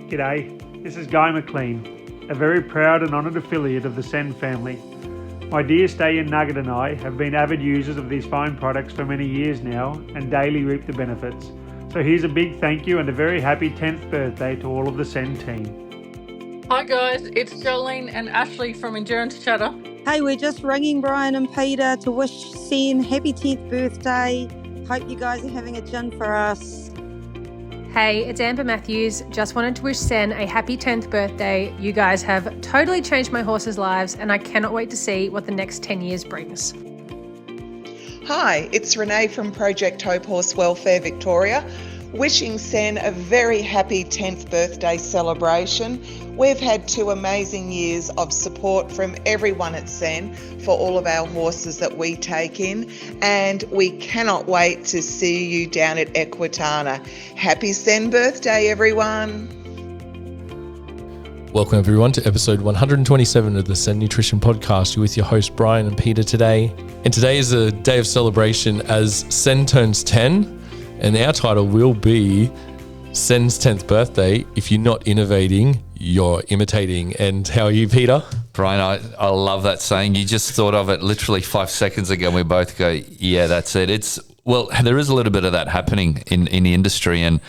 G'day, this is Guy McLean, a very proud and honoured affiliate of the CEN family. My dear stallion Nugget and I have been avid users of these fine products for many years now and daily reap the benefits. So here's a big thank you and a very happy 10th birthday to all of the CEN team. Hi guys, it's Jolene and Ashley from Endurance Chatter. Hey, we're just ringing Bryan and Peter to wish CEN happy 10th birthday. Hope you guys are having a gin for us. Hey, it's Amber Matthews. Just wanted to wish CEN a happy 10th birthday. You guys have totally changed my horses' lives and I cannot wait to see what the next 10 years brings. Hi, it's Renee from Project Hope Horse Welfare Victoria, wishing CEN a very happy 10th birthday celebration. We've had 2 amazing years of support from everyone at CEN for all of our horses that we take in, and we cannot wait to see you down at Equitana. Happy CEN birthday, everyone. Welcome everyone to episode 127 of the CEN Nutrition podcast. You're with your host Bryan and Peter today. And today is a day of celebration as CEN turns 10, and our title will be CEN's 10th birthday. If you're not innovating, you're imitating. And how are you, Peter? Bryan, I love that saying. You just thought of it literally 5 seconds ago and we both go, yeah, that's it. Well, there is a little bit of that happening in the industry, and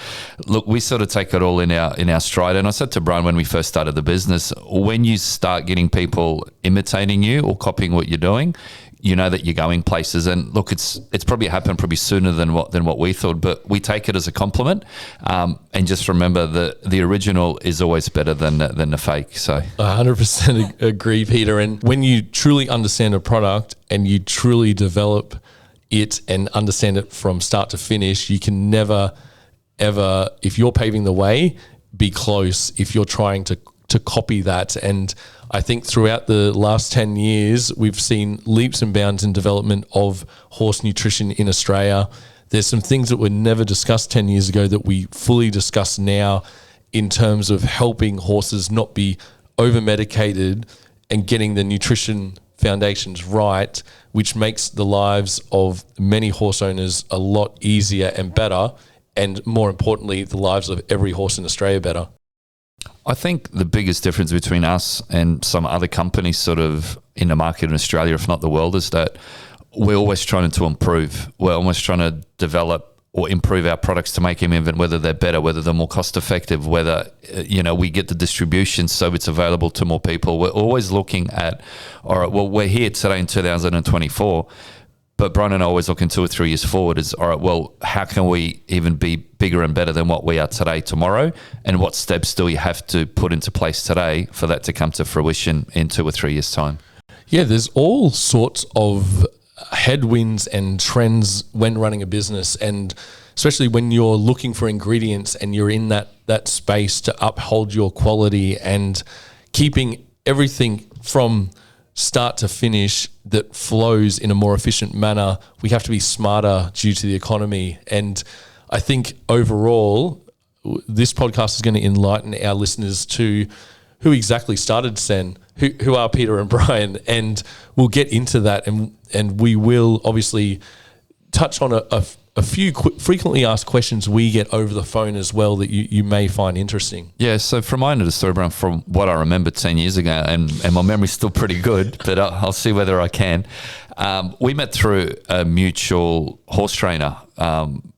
look, we sort of take it all in our stride. And I said to Bryan when we first started the business, when you start getting people imitating you or copying what you're doing, you know that you're going places. And look, it's probably happened probably sooner than what we thought, but we take it as a compliment. And just remember the original is always better than the fake. So 100% agree, Peter. And when you truly understand a product and you truly develop it and understand it from start to finish, you can never, ever, if you're paving the way, be close if you're trying to copy that. And I think throughout the last 10 years, we've seen leaps and bounds in development of horse nutrition in Australia. There's some things that were never discussed 10 years ago that we fully discuss now in terms of helping horses not be over-medicated and getting the nutrition foundations right, which makes the lives of many horse owners a lot easier and better, and more importantly, the lives of every horse in Australia better. I think the biggest difference between us and some other companies sort of in the market in Australia, if not the world, is that we're always trying to improve. We're almost trying to develop or improve our products to make them even, whether they're better, whether they're more cost effective, whether, we get the distribution so it's available to more people. We're always looking at, all right, well, we're here today in 2024, but Bryan and I always looking 2 or 3 years forward is, all right, well, how can we even be bigger and better than what we are today, tomorrow? And what steps do we have to put into place today for that to come to fruition in 2 or 3 years' time? Yeah, there's all sorts of headwinds and trends when running a business, and especially when you're looking for ingredients and you're in that space to uphold your quality and keeping everything from start to finish that flows in a more efficient manner. We have to be smarter due to the economy. And I think overall, this podcast is going to enlighten our listeners to who exactly started CEN, who are Peter and Bryan, and we'll get into that, and we will obviously touch on a few frequently asked questions we get over the phone as well that you may find interesting. Yeah, so from my end of the story, Bryan, from what I remember 10 years ago, and my memory's still pretty good, but I'll see whether I can. We met through a mutual horse trainer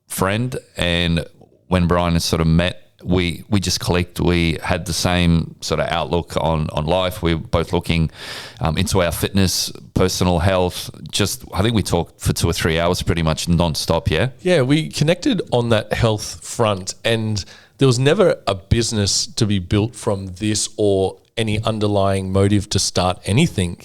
friend, and when Bryan and sort of met, we just clicked. We had the same sort of outlook on life. We were both looking into our fitness, personal health. I think we talked for 2 or 3 hours pretty much non-stop, yeah? Yeah, we connected on that health front, and there was never a business to be built from this or any underlying motive to start anything.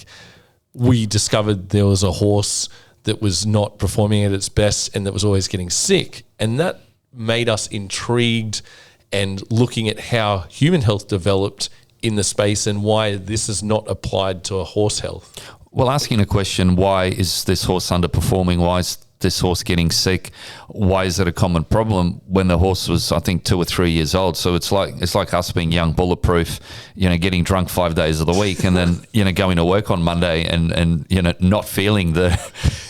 We discovered there was a horse that was not performing at its best and that was always getting sick, and that made us intrigued and looking at how human health developed in the space and why this is not applied to a horse health. Well, asking a question, why is this horse underperforming? Why is this horse getting sick? Why is it a common problem when the horse was, I think, 2 or 3 years old? So it's like us being young, bulletproof, getting drunk 5 days of the week and then, going to work on Monday and not feeling the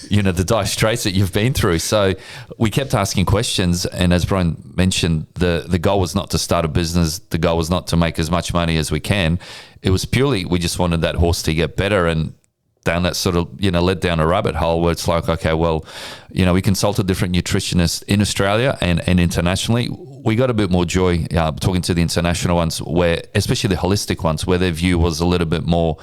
the dire straits that you've been through. So we kept asking questions, and as Bryan mentioned, the goal was not to start a business. The goal was not to make as much money as we can. It was purely we just wanted that horse to get better, and down that sort of, led down a rabbit hole where it's like, okay, well, we consulted different nutritionists in Australia and internationally. We got a bit more joy talking to the international ones, where, especially the holistic ones, where their view was a little bit more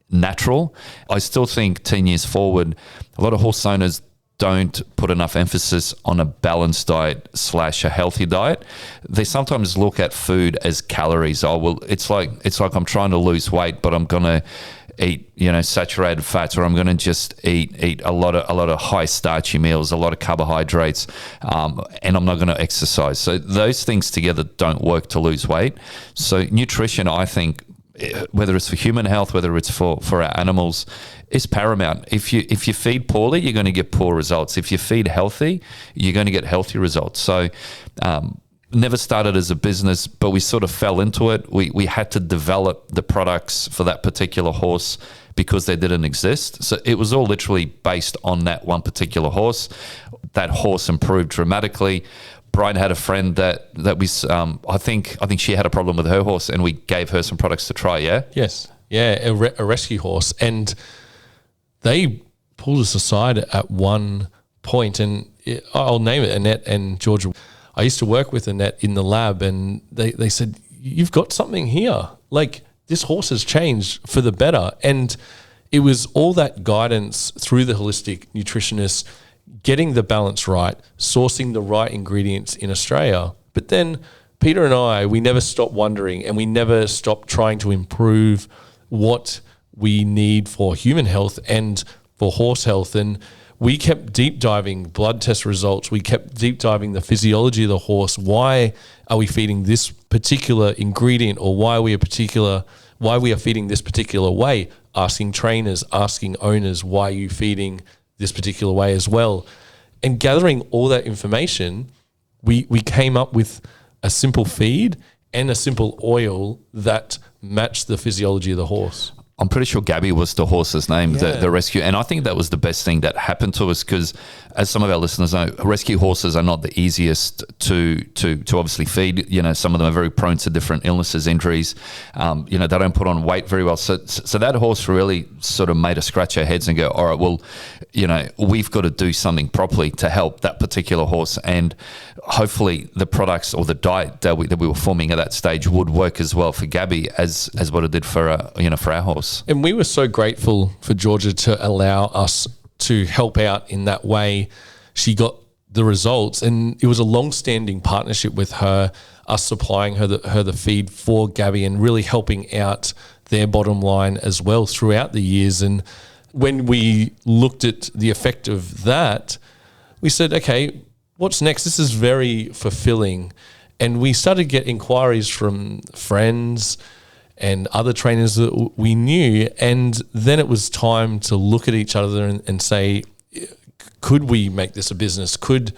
natural. I still think 10 years forward, a lot of horse owners don't put enough emphasis on a balanced diet / a healthy diet. They sometimes look at food as calories. Oh, well, it's like I'm trying to lose weight, but I'm going to eat, saturated fats, or I'm going to just eat a lot of high starchy meals, a lot of carbohydrates, and I'm not going to exercise. So those things together don't work to lose weight. So nutrition, I think, whether it's for human health, whether it's for our animals, is paramount. If you feed poorly, you're going to get poor results. If you feed healthy, you're going to get healthy results. So never started as a business, but we sort of fell into it. We had to develop the products for that particular horse because they didn't exist. So it was all literally based on that one particular horse. That horse improved dramatically. Bryan had a friend that we, I think she had a problem with her horse, and we gave her some products to try. Yeah. Yes. Yeah. A rescue horse, and they pulled us aside at one point, and I'll name it Annette and Georgia. I used to work with Annette in the lab, and they said, "You've got something here. Like, this horse has changed for the better." And it was all that guidance through the holistic nutritionist, getting the balance right, sourcing the right ingredients in Australia. But then Peter and I, we never stopped wondering, and we never stopped trying to improve what we need for human health and for horse health. And we kept deep diving blood test results. We kept deep diving the physiology of the horse. Why are we feeding this particular ingredient, or why we are feeding this particular way? Asking trainers, asking owners, why are you feeding this particular way as well? And gathering all that information, we came up with a simple feed and a simple oil that matched the physiology of the horse. I'm pretty sure Gabby was the horse's name, the rescue. And I think that was the best thing that happened to us, because as some of our listeners know, rescue horses are not the easiest to obviously feed. Some of them are very prone to different illnesses, injuries. They don't put on weight very well. So that horse really sort of made us scratch our heads and go, all right, well, we've got to do something properly to help that particular horse. And hopefully the products or the diet that we were forming at that stage would work as well for Gabby as what it did for our horse. And we were so grateful for Georgia to allow us to help out in that way. She got the results, and it was a long-standing partnership with her, us supplying her the feed for Gabby and really helping out their bottom line as well throughout the years. And when we looked at the effect of that, we said, okay, what's next? This is very fulfilling. And we started to get inquiries from friends and other trainers that we knew. And then it was time to look at each other and say, could we make this a business? Could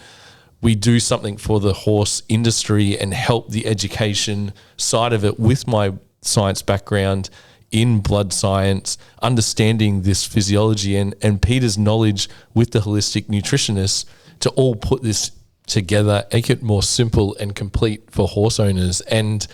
we do something for the horse industry and help the education side of it with my science background in blood science, understanding this physiology and Peter's knowledge with the holistic nutritionist to all put this together, make it more simple and complete for horse owners. And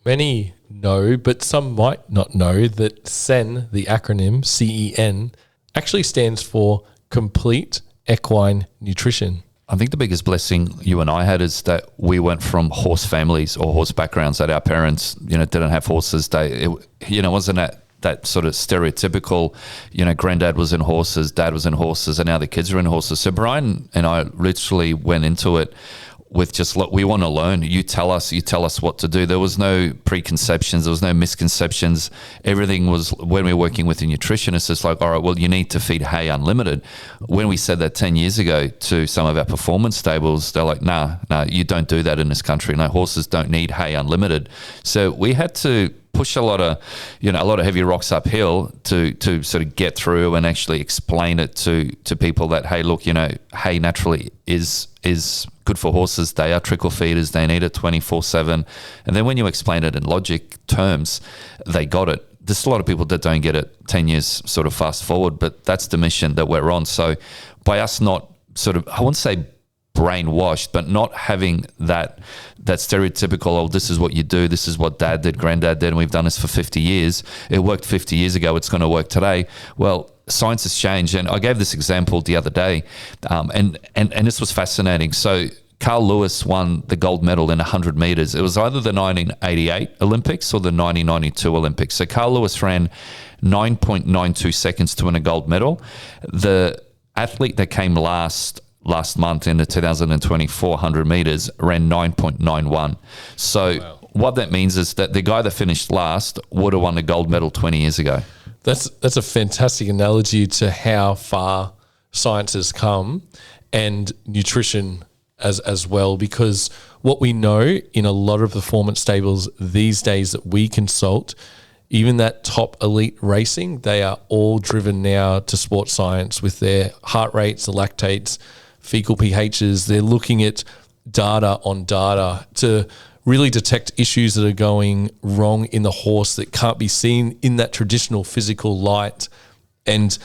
many know, but some might not know, that CEN, the acronym CEN, actually stands for Complete Equine Nutrition. I think the biggest blessing you and I had is that we went from horse families or horse backgrounds, that our parents, didn't have horses. Wasn't that sort of stereotypical, granddad was in horses, dad was in horses, and now the kids are in horses. So Bryan and I literally went into it with just, look, we want to learn. You tell us what to do. There was no preconceptions. There was no misconceptions. Everything was, when we were working with a nutritionist, it's like, all right, well, you need to feed hay unlimited. When we said that 10 years ago to some of our performance stables, they're like, nah, you don't do that in this country. No, horses don't need hay unlimited. So we had to push a lot of heavy rocks uphill to sort of get through and actually explain it to people that, hey, look, hay naturally is good for horses. They are trickle feeders. They need it 24/7. And then when you explain it in logic terms, they got it. There's a lot of people that don't get it 10 years sort of fast forward, but that's the mission that we're on. So by us not sort of, I won't say brainwashed, but not having that stereotypical, oh, this is what you do, this is what dad did, granddad did, and we've done this for 50 years. It worked 50 years ago, it's going to work today. Well, science has changed. And I gave this example the other day, and this was fascinating. So Carl Lewis won the gold medal in 100 meters. It was either the 1988 Olympics or the 1992 Olympics. So Carl Lewis ran 9.92 seconds to win a gold medal. The athlete that came last month in the 2024 100 meters ran 9.91. So what that means is that the guy that finished last would have won the gold medal 20 years ago. That's a fantastic analogy to how far science has come, and nutrition as well, because what we know in a lot of performance stables these days that we consult, even that top elite racing, they are all driven now to sports science with their heart rates, the lactates, fecal pHs. They're looking at data on data to really detect issues that are going wrong in the horse that can't be seen in that traditional physical light. And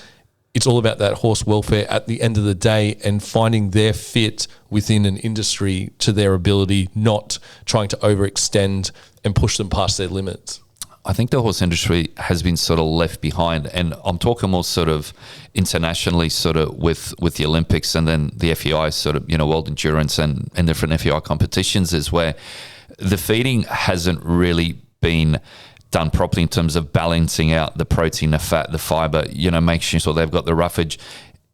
it's all about that horse welfare at the end of the day, and finding their fit within an industry to their ability, not trying to overextend and push them past their limits. I think the horse industry has been sort of left behind, and I'm talking more sort of internationally, sort of with the Olympics and then the FEI sort of, World Endurance and different FEI competitions, is where the feeding hasn't really been done properly in terms of balancing out the protein, the fat, the fiber, making sure they've got the roughage.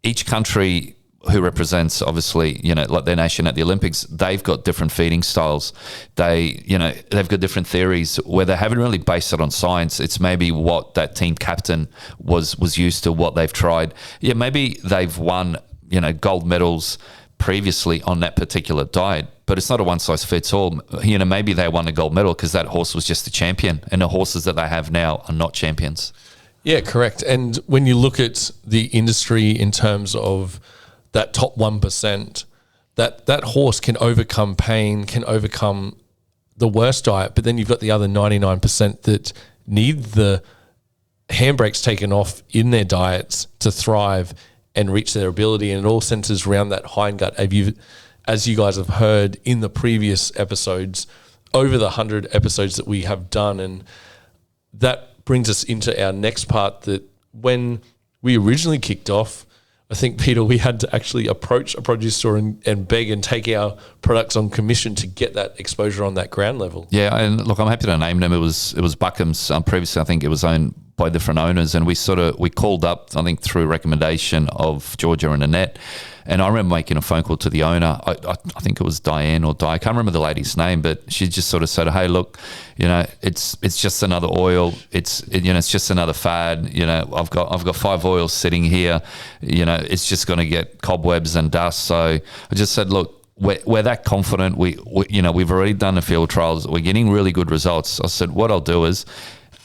Each country who represents, obviously, like their nation at the Olympics, they've got different feeding styles. They've got different theories where they haven't really based it on science. It's maybe what that team captain was used to, what they've tried. Yeah, maybe they've won, gold medals previously on that particular diet, but it's not a one size fits all. Maybe they won a gold medal because that horse was just a champion, and the horses that they have now are not champions. Yeah, correct. And when you look at the industry in terms of that top 1%, that horse can overcome pain, can overcome the worst diet, but then you've got the other 99% that need the handbrakes taken off in their diets to thrive and reach their ability. And it all centers around that hindgut. As you guys have heard in the previous episodes, over the 100 episodes that we have done. And that brings us into our next part, that when we originally kicked off, I think, Peter, we had to actually approach a produce store and beg and take our products on commission to get that exposure on that ground level. Yeah, and look, I'm happy to name them. It was Buckham's. Previously, I think it was owned by different owners, and we called up, I think, through recommendation of Georgia and Annette. And I remember making a phone call to the owner. I think it was Diane or Di. I can't remember the lady's name, but she just sort of said, "Hey, look, it's just another oil. It's just another fad. I've got 5 oils sitting here. It's just going to get cobwebs and dust." So I just said, "Look, we're that confident. We've already done the field trials. We're getting really good results." I said, "What I'll do is,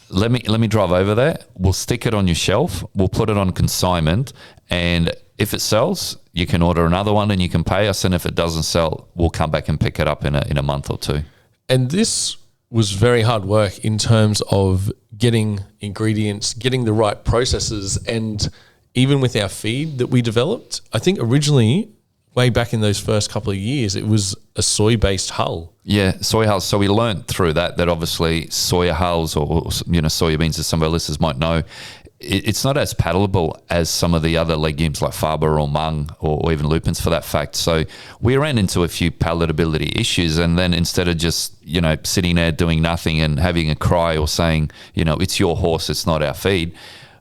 let me drive over there. We'll stick it on your shelf. We'll put it on consignment, and if it sells, you can order another one and you can pay us. And if it doesn't sell, we'll come back and pick it up in a month or 2. And this was very hard work in terms of getting ingredients, getting the right processes, and even with our feed that we developed, I think originally, way back in those first couple of years, it was a soy-based hull. Yeah, soy hulls. So we learned through that obviously soya hulls, or soybeans, as some of our listeners might know, it's not as palatable as some of the other legumes like faba or mung or even lupins for that fact. So we ran into a few palatability issues, and then instead of just, sitting there doing nothing and having a cry or saying, it's your horse, it's not our feed,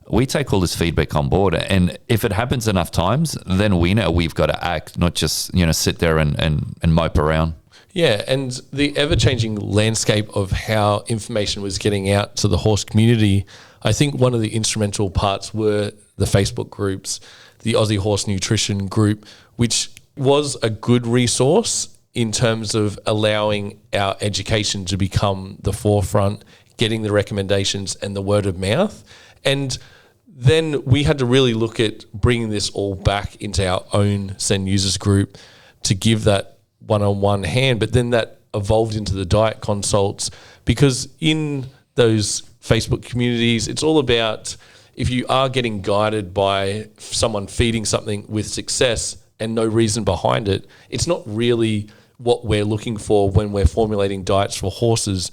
we take all this feedback on board. And if it happens enough times, then we know we've got to act, not just, sit there and mope around. Yeah, and the ever-changing landscape of how information was getting out to the horse community, I think one of the instrumental parts were the Facebook groups, the Aussie Horse Nutrition group, which was a good resource in terms of allowing our education to become the forefront, getting the recommendations and the word of mouth. And then we had to really look at bringing this all back into our own CEN users group to give that one-on-one hand, but then that evolved into the diet consults, because in those Facebook communities, it's all about if you are getting guided by someone feeding something with success and no reason behind it, it's not really what we're looking for when we're formulating diets for horses,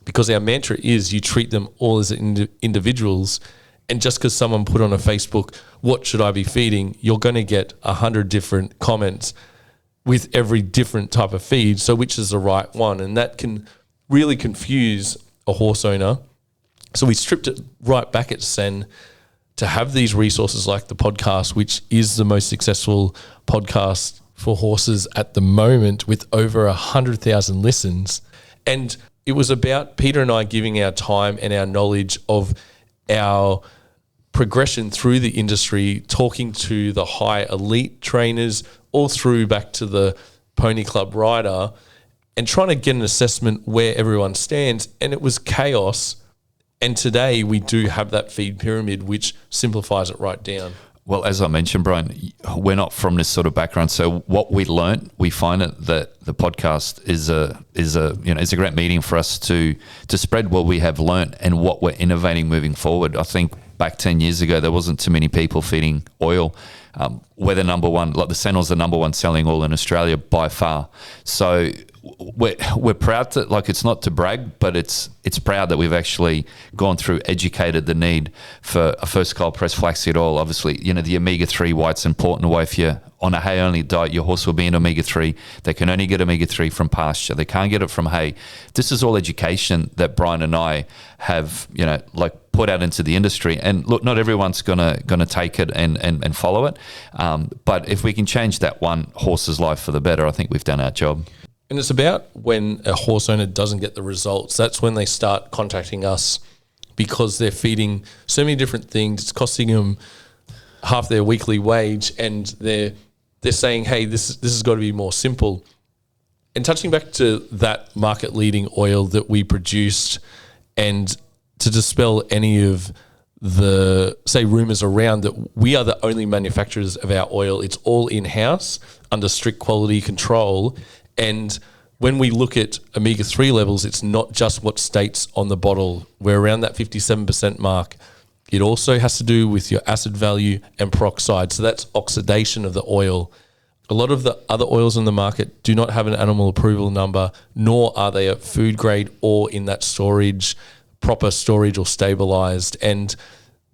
because our mantra is you treat them all as individuals. And just because someone put on a Facebook, what should I be feeding? You're going to get 100 different comments with every different type of feed. So which is the right one? And that can really confuse a horse owner. So we stripped it right back at CEN to have these resources like the podcast, which is the most successful podcast for horses at the moment with over 100,000 listens. And it was about Peter and I giving our time and our knowledge of our progression through the industry, talking to the high elite trainers, all through back to the pony club rider, and trying to get an assessment where everyone stands. And it was chaos. And today we do have that feed pyramid, which simplifies it right down. Well, as I mentioned, Brian, we're not from this sort of background. So what we learned, we find it that the podcast is a great medium for us to spread what we have learned and what we're innovating moving forward. I think back 10 years ago, there wasn't too many people feeding oil. We're the number one, like the CEN was the number one selling oil in Australia by far. So we're proud to, like, it's not to brag, but it's proud that we've actually gone through, educated the need for a first cold pressed flaxseed oil. Obviously, the omega-3, why it's important, why if you're on a hay only diet, your horse will be in omega-3. They can only get omega-3 from pasture. They can't get it from hay. This is all education that Bryan and I have, put out into the industry. And look, not everyone's gonna take it and follow it. But if we can change that one horse's life for the better, I think we've done our job. And it's about when a horse owner doesn't get the results, that's when they start contacting us, because they're feeding so many different things. It's costing them half their weekly wage, and they're saying, hey, this has got to be more simple. And touching back to that market leading oil that we produced, and to dispel any of the, say, rumors around that we are the only manufacturers of our oil. It's all in-house under strict quality control. And when we look at omega-3 levels, it's not just what states on the bottle. We're around that 57% mark. It also has to do with your acid value and peroxide. So that's oxidation of the oil. A lot of the other oils in the market do not have an animal approval number, nor are they at food grade or in that storage, proper storage or stabilized. And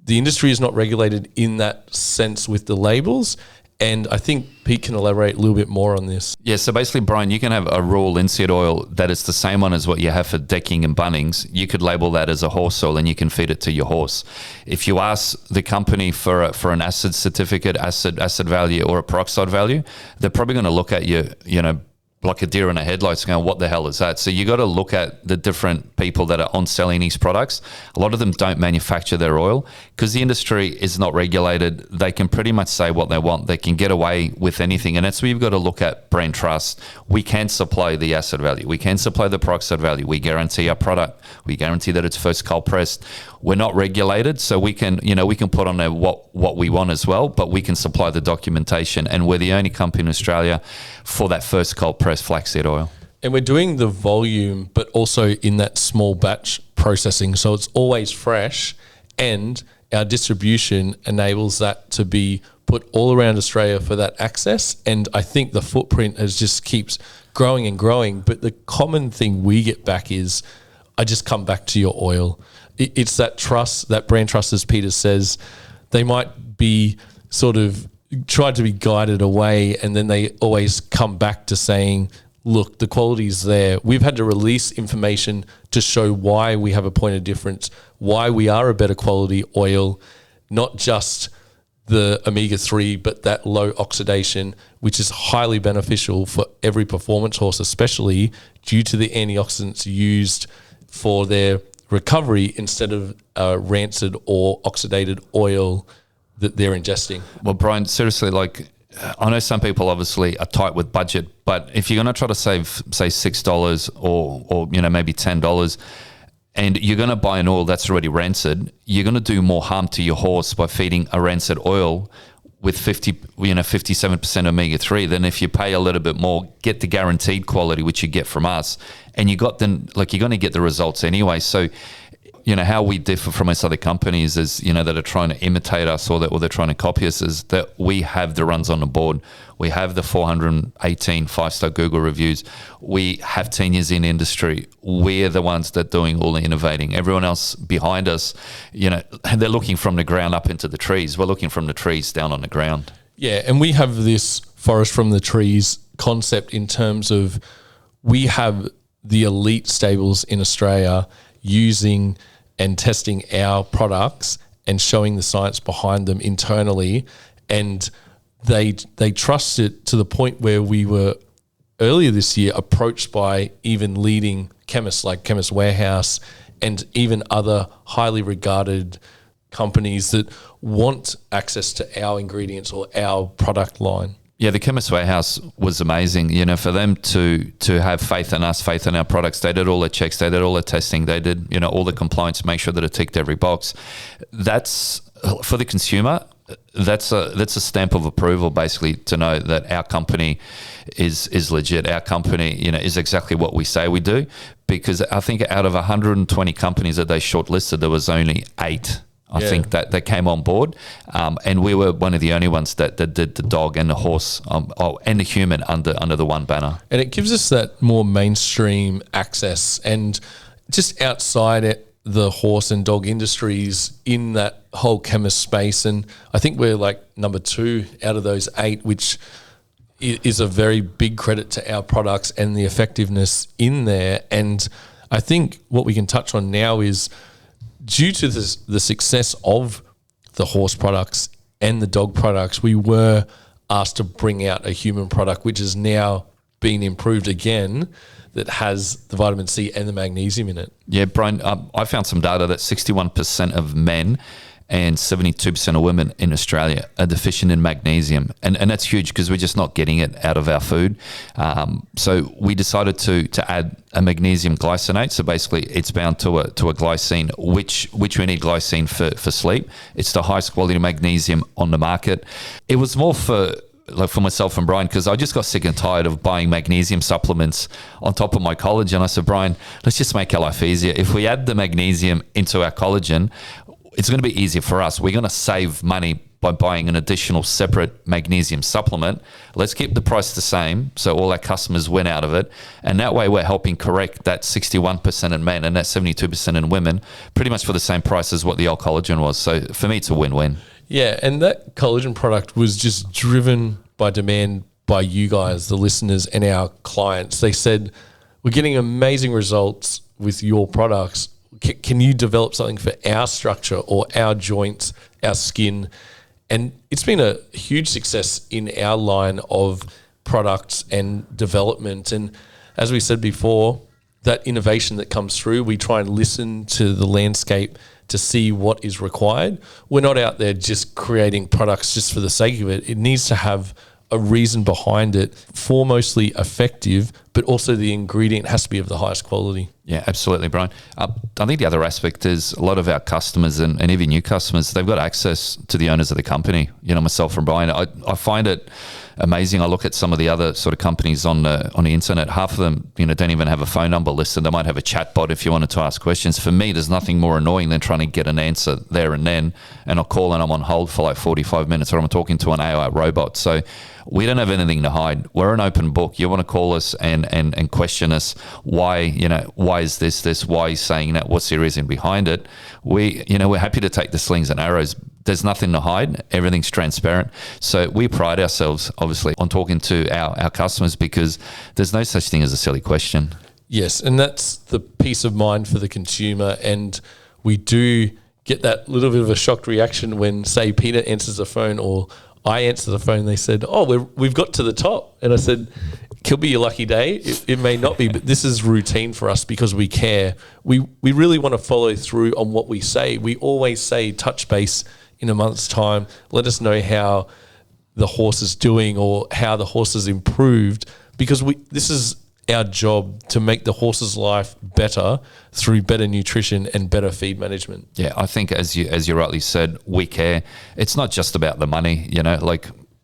the industry is not regulated in that sense with the labels. And I think Pete can elaborate a little bit more on this. Yeah, so basically, Brian, you can have a raw linseed oil that is the same one as what you have for decking and Bunnings. You could label that as a horse oil and you can feed it to your horse. If you ask the company for an acid certificate, acid value or a peroxide value, they're probably going to look at you, like a deer in a headlights going, what the hell is that? So you got to look at the different people that are on selling these products. A lot of them don't manufacture their oil because the industry is not regulated. They can pretty much say what they want. They can get away with anything. And that's where you've got to look at brand trust. We can supply the acid value. We can supply the peroxide value. We guarantee our product. We guarantee that it's first cold pressed. We're not regulated, so we can put on there what we want as well, but we can supply the documentation. And we're the only company in Australia for that first cold pressed flaxseed oil. And we're doing the volume, but also in that small batch processing. So it's always fresh, and our distribution enables that to be put all around Australia for that access. And I think the footprint just keeps growing and growing. But the common thing we get back is, I just come back to your oil. It's that trust, that brand trust, as Peter says. They might be sort of tried to be guided away, and then they always come back to saying, look, the quality's there. We've had to release information to show why we have a point of difference, why we are a better quality oil, not just the omega-3, but that low oxidation, which is highly beneficial for every performance horse, especially due to the antioxidants used for their recovery instead of rancid or oxidated oil that they're ingesting. Well, Brian, seriously, I know some people obviously are tight with budget, but if you're going to try to save, say, $6 or maybe $10, and you're going to buy an oil that's already rancid, you're going to do more harm to your horse by feeding a rancid oil with 57% omega-3 than if you pay a little bit more, get the guaranteed quality, which you get from us, and you're going to get the results anyway. So how we differ from most other companies is, that are trying to imitate us or they're trying to copy us, is that we have the runs on the board. We have the 418 5-star Google reviews. We have 10 years in industry. We're the ones that are doing all the innovating. Everyone else behind us, they're looking from the ground up into the trees. We're looking from the trees down on the ground. Yeah, and we have this forest from the trees concept in terms of we have the elite stables in Australia using and testing our products and showing the science behind them internally, and they trust it to the point where we were earlier this year approached by even leading chemists like Chemist Warehouse and even other highly regarded companies that want access to our ingredients or our product line. Yeah, the Chemist Warehouse was amazing. For them to have faith in us, faith in our products. They did all the checks, they did all the testing, they did all the compliance, make sure that it ticked every box. That's for the consumer. That's a stamp of approval, basically, to know that our company is legit. Our company, is exactly what we say we do. Because I think out of 120 companies that they shortlisted, there was only 8. I think that came on board, and we were one of the only ones that did the dog and the horse and the human under the one banner. And it gives us that more mainstream access, and just outside it, the horse and dog industries in that whole chemist space. And I think we're like number 2 out of those 8, which is a very big credit to our products and the effectiveness in there. And I think what we can touch on now is, due to the success of the horse products and the dog products, we were asked to bring out a human product, which has now been improved again, that has the vitamin C and the magnesium in it. Yeah, Bryan, I found some data that 61% of men and 72% of women in Australia are deficient in magnesium. And that's huge because we're just not getting it out of our food. So we decided to add a magnesium glycinate. So basically it's bound to a glycine, which we need glycine for sleep. It's the highest quality magnesium on the market. It was more for myself and Bryan, because I just got sick and tired of buying magnesium supplements on top of my collagen. I said, Bryan, let's just make our life easier. If we add the magnesium into our collagen, it's going to be easier for us. We're going to save money by buying an additional separate magnesium supplement. Let's keep the price the same so all our customers win out of it. And that way we're helping correct that 61% in men and that 72% in women pretty much for the same price as what the old collagen was. So for me, it's a win-win. Yeah, and that collagen product was just driven by demand by you guys, the listeners, and our clients. They said, we're getting amazing results with your products. Can you develop something for our structure or our joints, our skin? And it's been a huge success in our line of products and development. And as we said before, that innovation that comes through, we try and listen to the landscape to see what is required. We're not out there just creating products just for the sake of it. It needs to have a reason behind it, foremostly effective, but also the ingredient has to be of the highest quality. Yeah, absolutely, Bryan. I think the other aspect is a lot of our customers and even new customers, they've got access to the owners of the company. Myself and Bryan, I find it amazing. I look at some of the other sort of companies on the internet. Half of them, don't even have a phone number listed. They might have a chat bot if you wanted to ask questions. For me, there's nothing more annoying than trying to get an answer there and then, and I'll call and I'm on hold for like 45 minutes, or I'm talking to an AI robot. So we don't have anything to hide. We're an open book. You want to call us and question us why is this? Why are you saying that? What's the reason behind it? We're happy to take the slings and arrows. There's nothing to hide. Everything's transparent. So we pride ourselves, obviously, on talking to our customers, because there's no such thing as a silly question. Yes, and that's the peace of mind for the consumer. And we do get that little bit of a shocked reaction when, say, Peter answers the phone or I answer the phone. They said, we've got to the top. And I said, could be your lucky day. It may not be, but this is routine for us because we care. We really want to follow through on what we say. We always say touch base in a month's time. Let us know how the horse is doing or how the horse has improved, because this is our job to make the horse's life better through better nutrition and better feed management. Yeah, I think as you rightly said, we care. It's not just about the money,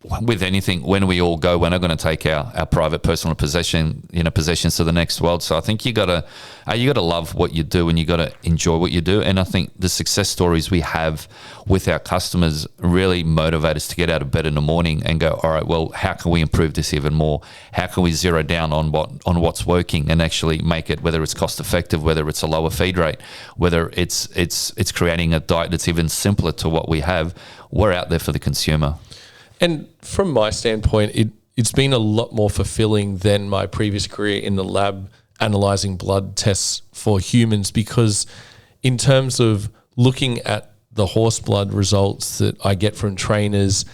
with anything, when we all go, we're not going to take our private personal possessions to the next world. So I think you gotta love what you do, and you gotta enjoy what you do. And I think the success stories we have with our customers really motivate us to get out of bed in the morning and go, all right, well, how can we improve this even more? How can we zero down on what's working and actually make it, whether it's cost effective, whether it's a lower feed rate, whether it's creating a diet that's even simpler to what we have. We're out there for the consumer. And from my standpoint, it's been a lot more fulfilling than my previous career in the lab analyzing blood tests for humans, because in terms of looking at the horse blood results that I get from trainers,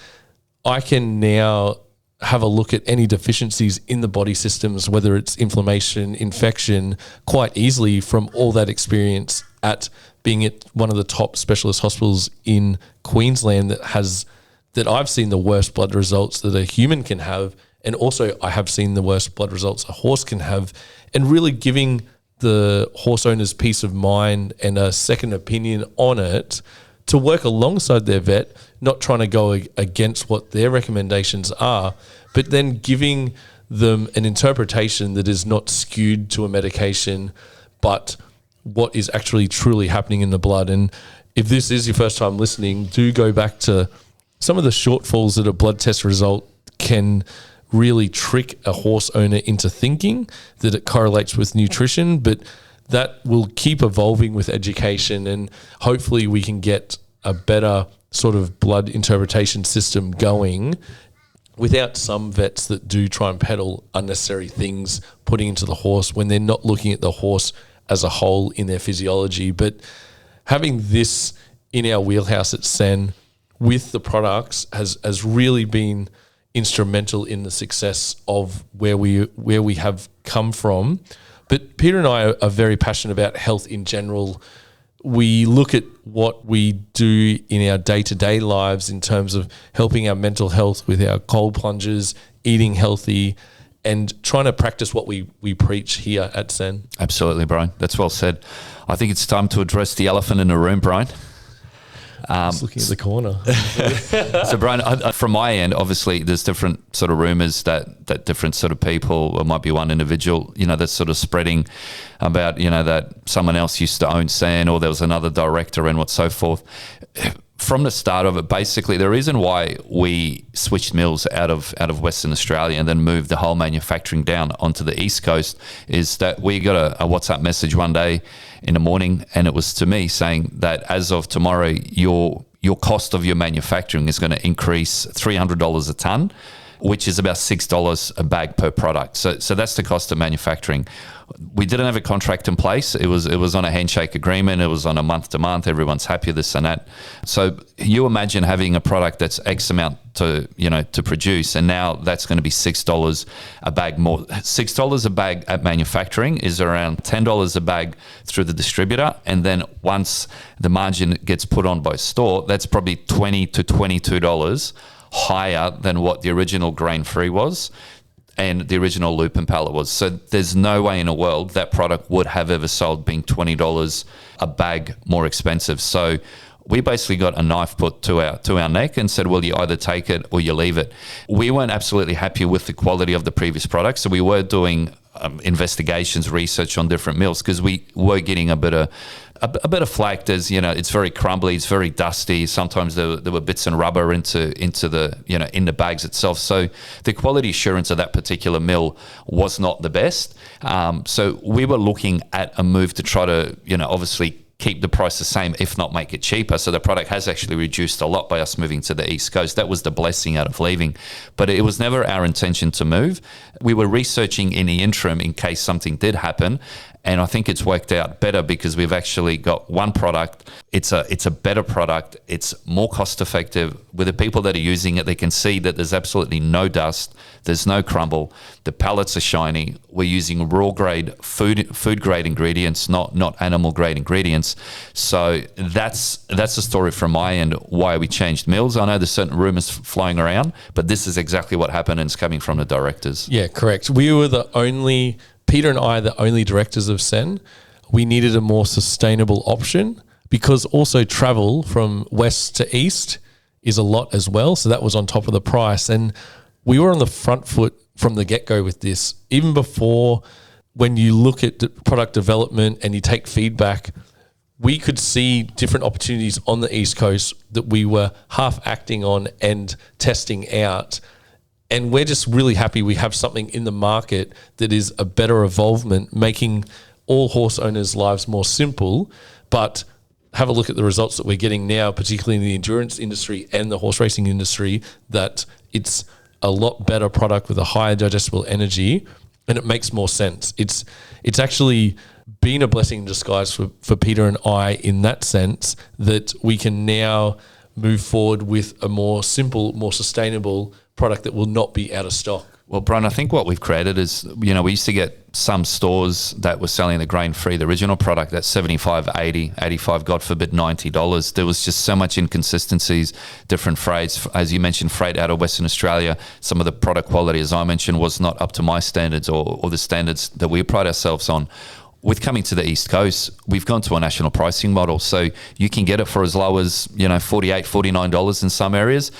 I can now have a look at any deficiencies in the body systems, whether it's inflammation, infection, quite easily from all that experience at being at one of the top specialist hospitals in Queensland that I've seen the worst blood results that a human can have, and also I have seen the worst blood results a horse can have, and really giving the horse owners peace of mind and a second opinion on it to work alongside their vet, not trying to go against what their recommendations are, but then giving them an interpretation that is not skewed to a medication, but what is actually truly happening in the blood. And if this is your first time listening, do go back to some of the shortfalls that a blood test result can really trick a horse owner into thinking that it correlates with nutrition, but that will keep evolving with education, and hopefully we can get a better sort of blood interpretation system going without some vets that do try and peddle unnecessary things putting into the horse when they're not looking at the horse as a whole in their physiology. But having this in our wheelhouse at CEN with the products has really been instrumental in the success of where we have come from. But Peter and I are very passionate about health in general. We look at what we do in our day-to-day lives in terms of helping our mental health with our cold plunges, eating healthy, and trying to practice what we preach here at CEN. Absolutely, Brian. That's well said. I think it's time to address the elephant in the room, Brian. Just looking at the corner. So, Brian, from my end, obviously, there's different sort of rumors that different sort of people, or might be one individual, that's sort of spreading about, that someone else used to own CEN, or there was another director and so forth. From the start of it, basically, the reason why we switched mills out of Western Australia and then moved the whole manufacturing down onto the East Coast is that we got a WhatsApp message one day in the morning, and it was to me saying that as of tomorrow, your cost of your manufacturing is going to increase $300 a ton, which is about $6 a bag per product. So that's the cost of manufacturing. We didn't have a contract in place. It was on a handshake agreement. It was on a month to month. Everyone's happy, this and that. So you imagine having a product that's X amount to produce, and now that's going to be $6 a bag more. $6 a bag at manufacturing is around $10 a bag through the distributor, and then once the margin gets put on by store, that's probably $20 to $22 higher than what the original grain-free was and the original lupin pallet was. So there's no way in the world that product would have ever sold being $20 a bag more expensive. So we basically got a knife put to our neck and said, well, you either take it or you leave it. We weren't absolutely happy with the quality of the previous product, so we were doing investigations, research on different mills, because we were getting a bit of flack. There's, it's very crumbly, it's very dusty. Sometimes there were bits and rubber into the, in the bags itself. So the quality assurance of that particular mill was not the best. So we were looking at a move to try to, obviously keep the price the same, if not make it cheaper. So the product has actually reduced a lot by us moving to the East Coast. That was the blessing out of leaving. But it was never our intention to move. We were researching in the interim in case something did happen. And I think it's worked out better because we've actually got one product. It's a better product. It's more cost effective. With the people that are using it, they can see that there's absolutely no dust. There's no crumble. The pallets are shiny. We're using raw grade food grade ingredients, not animal grade ingredients. So that's the story from my end why we changed mills. I know there's certain rumors flying around, but this is exactly what happened, and it's coming from the directors. Yeah, correct. We were Peter and I are the only directors of CEN. We needed a more sustainable option because also travel from west to east is a lot as well. So that was on top of the price. And we were on the front foot from the get-go with this. Even before, when you look at product development and you take feedback, we could see different opportunities on the East Coast that we were half acting on and testing out. And we're just really happy we have something in the market that is a better evolvement, making all horse owners' lives more simple. But have a look at the results that we're getting now, particularly in the endurance industry and the horse racing industry, that it's a lot better product with a higher digestible energy, and it makes more sense. It's actually been a blessing in disguise for Peter and I, in that sense, that we can now move forward with a more simple, more sustainable product that will not be out of stock. Well, Brian, I think what we've created is, we used to get some stores that were selling the grain-free, the original product at $75, $80, $85, God forbid, $90. There was just so much inconsistencies, different freights. As you mentioned, freight out of Western Australia, some of the product quality, as I mentioned, was not up to my standards or the standards that we pride ourselves on. With coming to the East Coast, we've gone to a national pricing model. So you can get it for as low as, $48, $49 in some areas.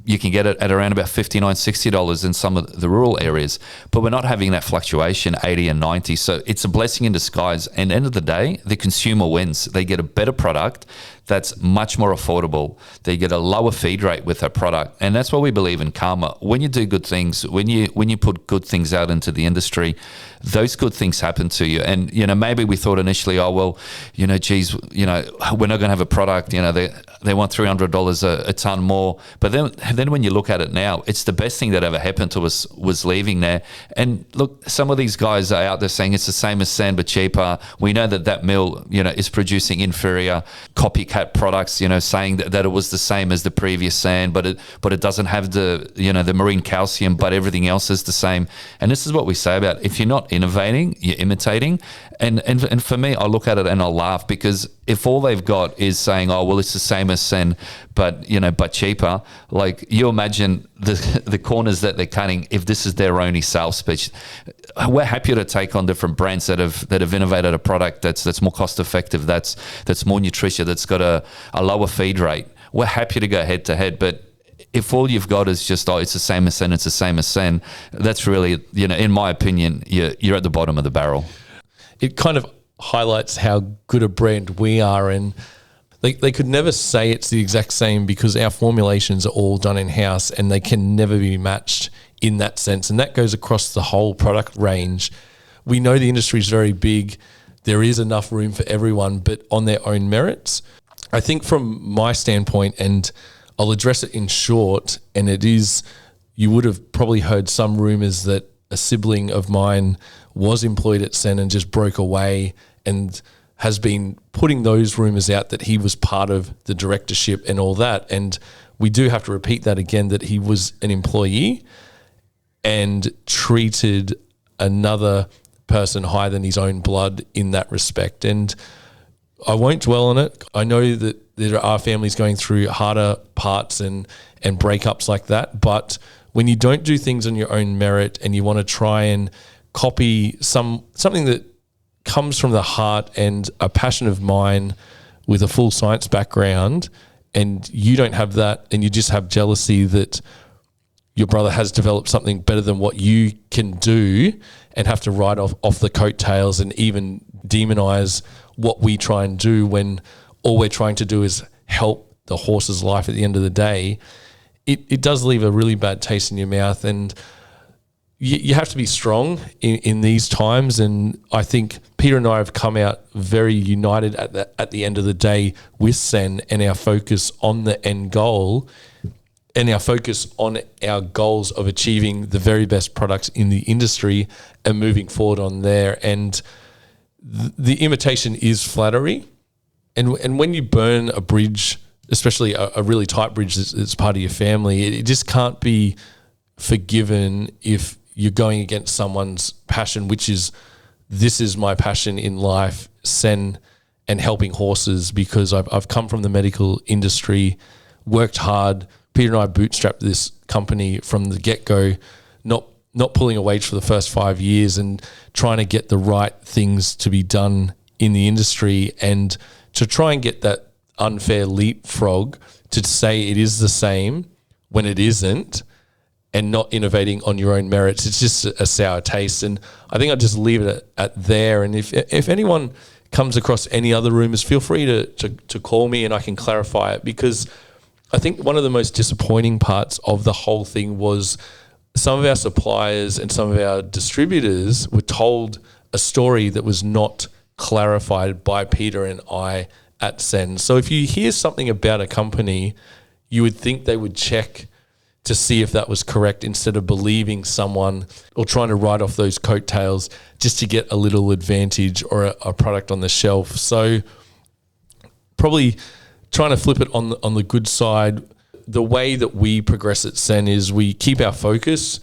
You can get it at around about $59, $60 in some of the rural areas. But we're not having that fluctuation, 80 and 90. So it's a blessing in disguise. And at the end of the day, the consumer wins. They get a better product that's much more affordable. They get a lower feed rate with that product. And that's what we believe in karma. When you do good things, when you put good things out into the industry, those good things happen to you. And, maybe we thought initially, geez, we're not going to have a product, they want $300 a ton more. But then when you look at it now, it's the best thing that ever happened to us was leaving there. And look, some of these guys are out there saying it's the same as CEN, but cheaper. We know that mill, is producing inferior copycat products, saying that it was the same as the previous CEN, but it doesn't have the marine calcium, but everything else is the same. And this is what we say about, if you're not innovating, you're imitating. And for me, I look at it and I laugh, because if all they've got is saying, oh, well, it's the same as CEN, but cheaper, like, you imagine the corners that they're cutting if this is their only sales speech. We're happy to take on different brands that have innovated a product that's more cost effective, that's more nutritious, that's got a lower feed rate. We're happy to go head to head, but if all you've got is just, it's the same as CEN, it's the same as CEN, that's really, in my opinion, you're at the bottom of the barrel. It kind of highlights how good a brand we are, and they could never say it's the exact same, because our formulations are all done in-house and they can never be matched in that sense. And that goes across the whole product range. We know the industry is very big. There is enough room for everyone, but on their own merits. I think from my standpoint, and I'll address it in short, and it is, you would have probably heard some rumors that a sibling of mine was employed at CEN and just broke away, and has been putting those rumors out that he was part of the directorship and all that. And we do have to repeat that again, that he was an employee and treated another person higher than his own blood in that respect. And I won't dwell on it. I know that there are families going through harder parts and breakups like that. But when you don't do things on your own merit and you want to try and copy something that comes from the heart and a passion of mine with a full science background, and you don't have that, and you just have jealousy that your brother has developed something better than what you can do, and have to ride off the coattails and even demonize what we try and do, when all we're trying to do is help the horse's life at the end of the day, it does leave a really bad taste in your mouth. And you have to be strong in these times. And I think Peter and I have come out very united at the end of the day with CEN, and our focus on the end goal, and our focus on our goals of achieving the very best products in the industry and moving forward on there. And the imitation is flattery. And when you burn a bridge, especially a really tight bridge that's part of your family, it just can't be forgiven if you're going against someone's passion, which is, this is my passion in life, CEN and helping horses, because I've come from the medical industry, worked hard. Peter and I bootstrapped this company from the get-go, not pulling a wage for the first 5 years, and trying to get the right things to be done in the industry, and to try and get that unfair leapfrog to say it is the same when it isn't, and not innovating on your own merits. It's just a sour taste. And I think I'll just leave it at there. And if anyone comes across any other rumors, feel free to call me and I can clarify it, because I think one of the most disappointing parts of the whole thing was some of our suppliers and some of our distributors were told a story that was not clarified by Peter and I at CEN. So if you hear something about a company, you would think they would check to see if that was correct, instead of believing someone or trying to ride off those coattails just to get a little advantage or a product on the shelf. So probably trying to flip it on the good side. The way that we progress at CEN is we keep our focus.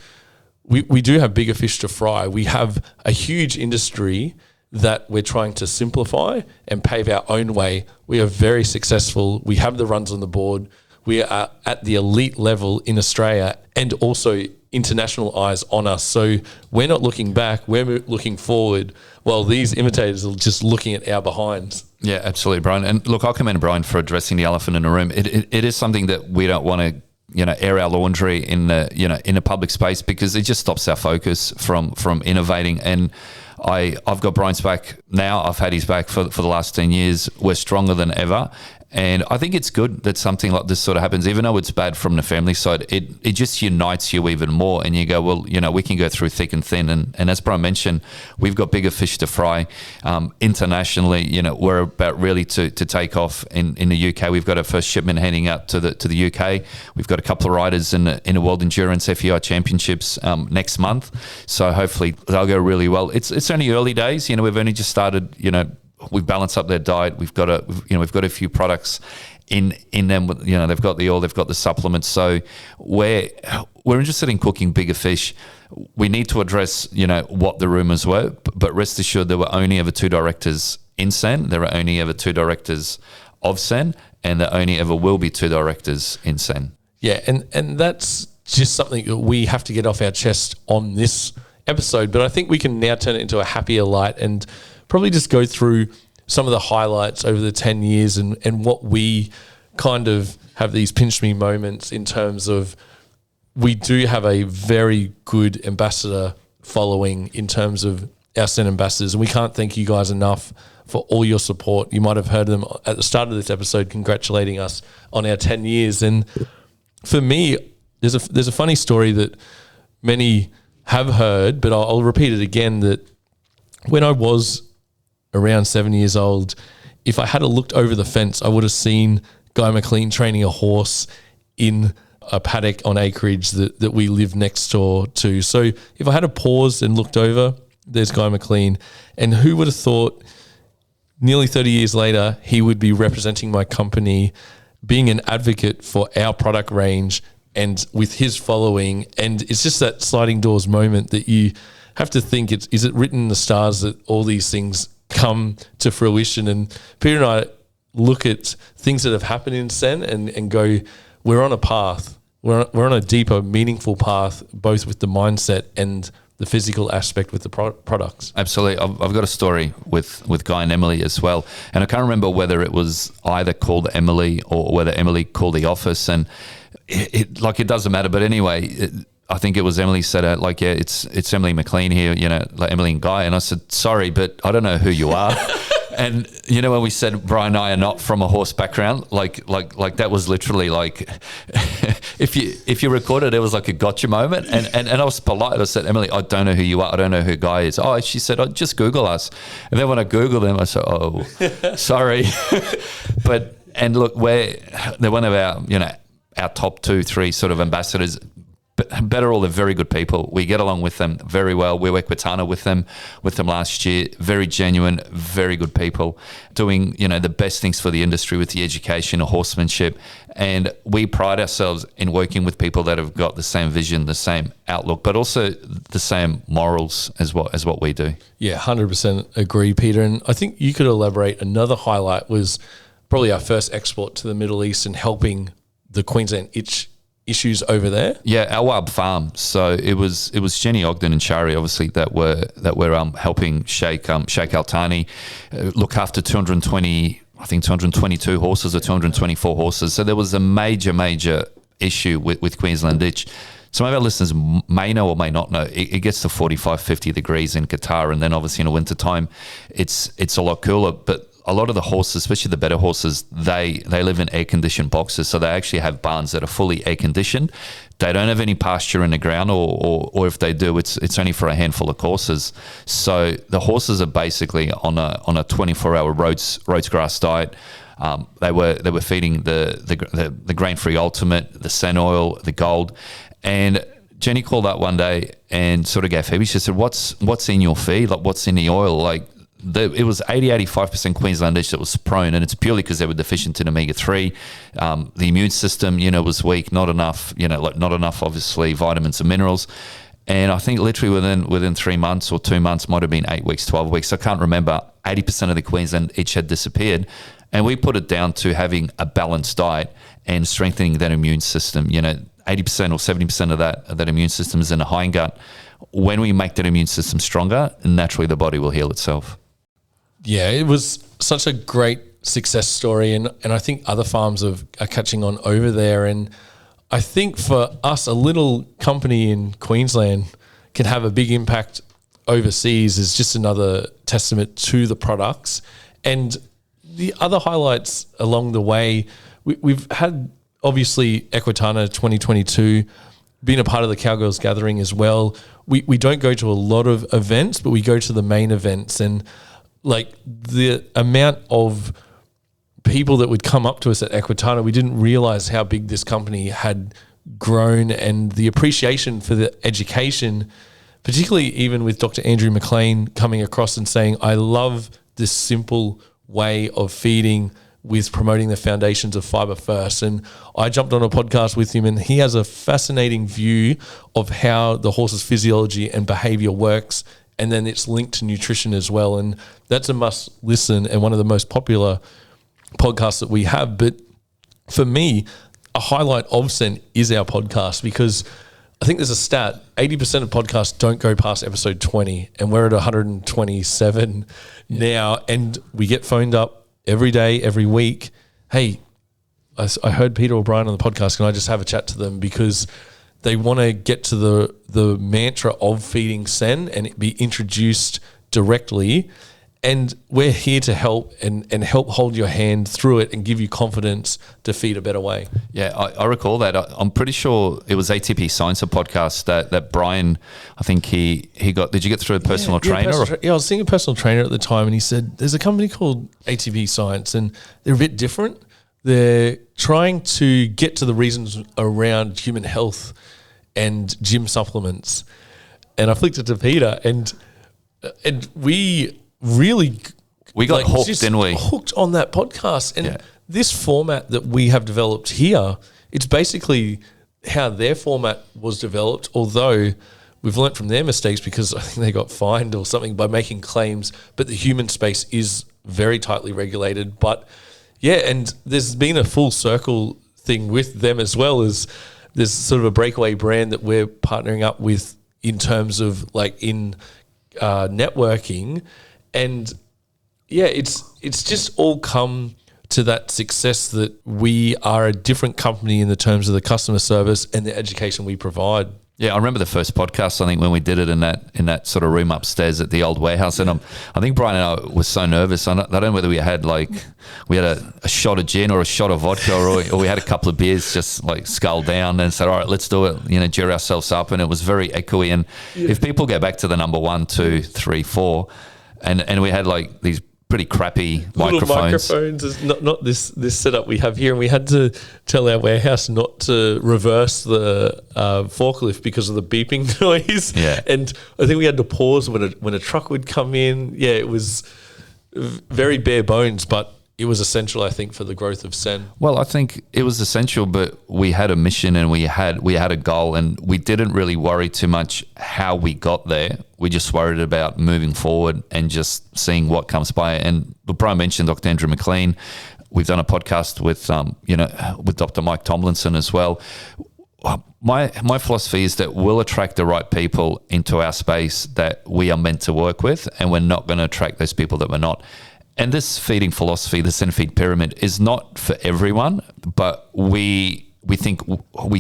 We do have bigger fish to fry. We have a huge industry that we're trying to simplify and pave our own way. We are very successful. We have the runs on the board. We are at the elite level in Australia and also international eyes on us. So we're not looking back, we're looking forward, while these imitators are just looking at our behinds. Yeah, absolutely, Bryan. And look, I'll commend Bryan for addressing the elephant in the room. It is something that we don't want to air our laundry in a public space, because it just stops our focus from innovating. And I've got Bryan's back now. I've had his back for the last 10 years. We're stronger than ever. And I think it's good that something like this sort of happens, even though it's bad from the family side. It just unites you even more, and you go, well, we can go through thick and thin. And as Bryan mentioned, we've got bigger fish to fry. Internationally, we're about really to take off in the UK. We've got our first shipment heading out to the UK. We've got a couple of riders in the World Endurance FEI Championships next month. So hopefully they'll go really well. It's only early days. We've only just started. We've balanced up their diet. We've got a few products in them. They've got the oil, they've got the supplements. So we're interested in cooking bigger fish. We need to address what the rumors were, but rest assured there were only ever 2 directors in CEN. There are only ever 2 directors of CEN, and there only ever will be 2 directors in CEN. Yeah, and that's just something that we have to get off our chest on this episode. But I think we can now turn it into a happier light and probably just go through some of the highlights over the 10 years and what we kind of have these pinch me moments in terms of we do have a very good ambassador following in terms of our CEN ambassadors. And we can't thank you guys enough for all your support. You might have heard them at the start of this episode congratulating us on our 10 years. And for me, there's a funny story that many have heard, but I'll repeat it again, that when I was around 7 years old, if I had looked over the fence, I would have seen Guy McLean training a horse in a paddock on acreage that we live next door to. So if I had paused and looked over, there's Guy McLean. And who would have thought nearly 30 years later, he would be representing my company, being an advocate for our product range and with his following. And it's just that sliding doors moment that you have to think, is it written in the stars that all these things come to fruition? And Peter and I look at things that have happened in CEN and go, we're on a path. We're on a deeper, meaningful path, both with the mindset and the physical aspect with the products. Absolutely. I've got a story with Guy and Emily as well. And I can't remember whether it was either called Emily or whether Emily called the office. And it doesn't matter. But anyway, I think it was Emily said, yeah, it's Emily McLean here, like Emily and Guy. And I said, sorry, but I don't know who you are. And when we said Bryan and I are not from a horse background, like that was literally like, if you recorded, it was like a gotcha moment. And I was polite. I said, Emily, I don't know who you are. I don't know who Guy is. Oh, she said, just Google us. And then when I Googled them, I said, oh, sorry. And look, they're one of our top 2-3 sort of ambassadors. Better all, they're very good people. We get along with them very well. We worked with Tana with them last year. Very genuine, very good people doing, the best things for the industry with the education of horsemanship. And we pride ourselves in working with people that have got the same vision, the same outlook, but also the same morals as what we do. Yeah, 100% agree, Peter. And I think you could elaborate. Another highlight was probably our first export to the Middle East and helping the Queensland issues over there. Yeah, Alwab Farm. So it was Jenny Ogden and Shari, obviously, that were helping Sheikh Al Thani look after 220 I think 222 horses or 224 horses. So there was a major issue with Queensland ditch. Some of our listeners may know or may not know, it gets to 45, 50 degrees in Qatar, and then obviously in the winter time, it's a lot cooler. But a lot of the horses, especially the better horses, they live in air-conditioned boxes, so they actually have barns that are fully air-conditioned. They don't have any pasture in the ground, or if they do, it's only for a handful of courses. So the horses are basically on a 24-hour roads grass diet. They were feeding the grain-free ultimate, the CEN oil, the gold. And Jenny called up one day and sort of gave Phoebe, she said, what's in your feed? Like, what's in the oil? Like, it was 85% Queensland ditch that was prone, and it's purely because they were deficient in omega-3. The immune system, was weak, not enough, obviously vitamins and minerals. And I think literally within 3 months or 2 months, might have been 8 weeks, 12 weeks, I can't remember, 80% of the Queensland itch had disappeared. And we put it down to having a balanced diet and strengthening that immune system. 80% or 70% of that immune system is in the hindgut. When we make that immune system stronger, naturally the body will heal itself. Yeah, it was such a great success story, and I think other farms are catching on over there. And I think for us, a little company in Queensland can have a big impact overseas is just another testament to the products. And the other highlights along the way, we've had obviously Equitana 2022, being a part of the Cowgirls Gathering as well. We don't go to a lot of events, but we go to the main events, and like the amount of people that would come up to us at Equitana, we didn't realize how big this company had grown, and the appreciation for the education, particularly even with Dr. Andrew McLean coming across and saying, I love this simple way of feeding with promoting the foundations of fiber first. And I jumped on a podcast with him, and he has a fascinating view of how the horse's physiology and behavior works, and then it's linked to nutrition as well. And that's a must listen and one of the most popular podcasts that we have. But for me, a highlight of CEN is our podcast, because I think there's a stat, 80% of podcasts don't go past episode 20, and we're at 127 now, and we get phoned up every day, every week. Hey, I heard Peter or Bryan on the podcast. Can I just have a chat to them? Because they want to get to the mantra of feeding CEN and it be introduced directly. And we're here to help and help hold your hand through it and give you confidence to feed a better way. Yeah, I recall that. I'm pretty sure it was ATP Science, a podcast that Bryan, I think he got. Did you get through a personal trainer? I was seeing a personal trainer at the time, and he said, there's a company called ATP Science, and they're a bit different. They're trying to get to the reasons around human health and gym supplements. And I flicked it to Peter, and we really got hooked, didn't we? Hooked on that podcast. And this format that we have developed here, it's basically how their format was developed, although we've learnt from their mistakes, because I think they got fined or something by making claims, but the human space is very tightly regulated. But and there's been a full circle thing with them as well, as there's sort of a breakaway brand that we're partnering up with in terms of networking. And it's just all come to that success that we are a different company in the terms of the customer service and the education we provide. Yeah, I remember the first podcast, I think, when we did it in that sort of room upstairs at the old warehouse. And I think Bryan and I were so nervous. I don't know whether we had a shot of gin or a shot of vodka, or we had a couple of beers just skull down and said, all right, let's do it, gear ourselves up. And it was very echoey. And if people go back to the number 1, 2, 3, 4, and we had these pretty crappy microphones. Is not this setup we have here, and we had to tell our warehouse not to reverse the forklift because of the beeping noise. Yeah. And I think we had to pause when a truck would come in. Yeah, it was very bare bones, but it was essential, I think, for the growth of CEN. Well, I think it was essential, but we had a mission and we had a goal, and we didn't really worry too much how we got there. We just worried about moving forward and just seeing what comes by. And Bryan mentioned Dr. Andrew McLean. We've done a podcast with with Dr. Mike Tomlinson as well. My philosophy is that we'll attract the right people into our space that we are meant to work with, and we're not going to attract those people that we're not. And this feeding philosophy, the CEN feed pyramid, is not for everyone, but we think we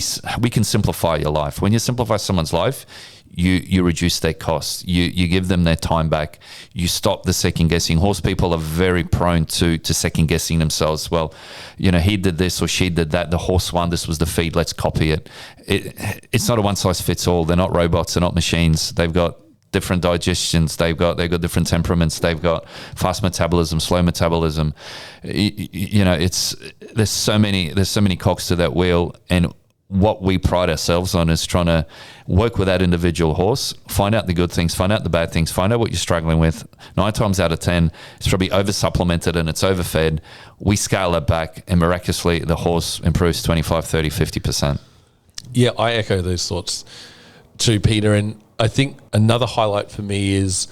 can simplify your life. When you simplify someone's life, you reduce their costs. You give them their time back. You stop the second guessing. Horse people are very prone to second guessing themselves. Well, he did this or she did that. The horse won. This was the feed. Let's copy it. It's not a one size fits all. They're not robots. They're not machines. They've got different digestions. They've got different temperaments. They've got fast metabolism, slow metabolism. There's so many cogs to that wheel, and what we pride ourselves on is trying to work with that individual horse, find out the good things, find out the bad things, find out what you're struggling with. 9 times out of 10, it's probably over supplemented and it's overfed. We scale it back, and miraculously the horse improves 25, 30, 50%. Yeah, I echo those thoughts too, Peter. And I think another highlight for me is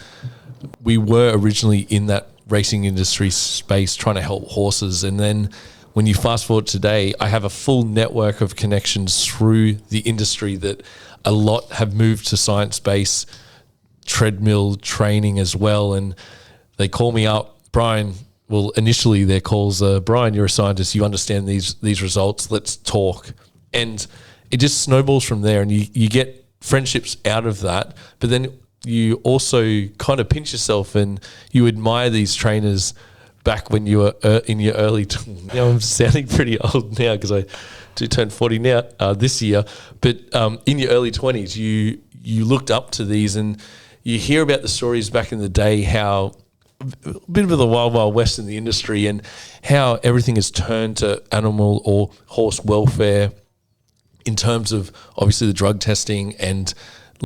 we were originally in that racing industry space trying to help horses. And then when you fast forward today, I have a full network of connections through the industry that a lot have moved to science-based treadmill training as well. And they call me up, Bryan. Well, initially their calls are, Bryan, you're a scientist. You understand these results. Let's talk. And it just snowballs from there. And you get friendships out of that. But then you also kind of pinch yourself and you admire these trainers back when you were in your early. Now I'm sounding pretty old now because I do turn 40 now this year. But in your early 20s, you looked up to these, and you hear about the stories back in the day, how a bit of the wild west in the industry, and how everything has turned to animal or horse welfare in terms of obviously the drug testing and